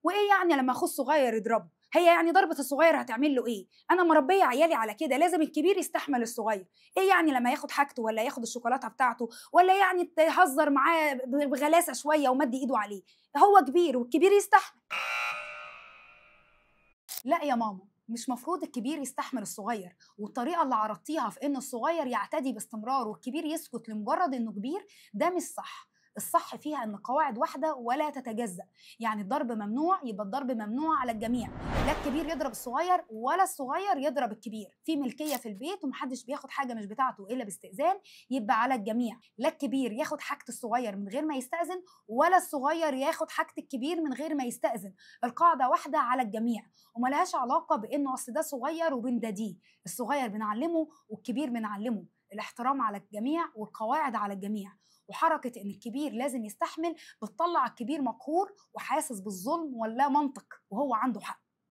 وايه يعني لما اخوه الصغير يضربه؟ هي يعني ضربة الصغير هتعمل له ايه؟ انا مربيه عيالي على كده، لازم الكبير يستحمل الصغير. ايه يعني لما ياخد حاجته ولا ياخد الشوكولاته بتاعته ولا يعني تهزر معاه بغلاسه شويه ومد ايده عليه؟ هو كبير والكبير يستحمل. لا يا ماما، مش مفروض الكبير يستحمل الصغير، والطريقة اللي عرضتيها في إن الصغير يعتدي باستمرار والكبير يسكت لمجرد إنه كبير ده مش صح. الصح فيها إن قواعد واحدة ولا تتجزأ، يعني الضرب ممنوع يبقى الضرب ممنوع على الجميع، لا الكبير يضرب الصغير ولا الصغير يضرب الكبير، في ملكية في البيت ومحدش بياخد حاجة مش بتاعته إلا باستئذان، يبقى على الجميع، لا الكبير ياخد حاجة الصغير من غير ما يستأذن ولا الصغير ياخد حاجة الكبير من غير ما يستأذن، القاعدة واحدة على الجميع، وملهاش علاقه بانه اصل ده صغير وبين ده دي، الصغير بنعلمه والكبير بنعلمه، الاحترام على الجميع والقواعد على الجميع، وحركه ان الكبير لازم يستحمل بتطلع الكبير مقهور وحاسس بالظلم ولا منطق وهو عنده حق.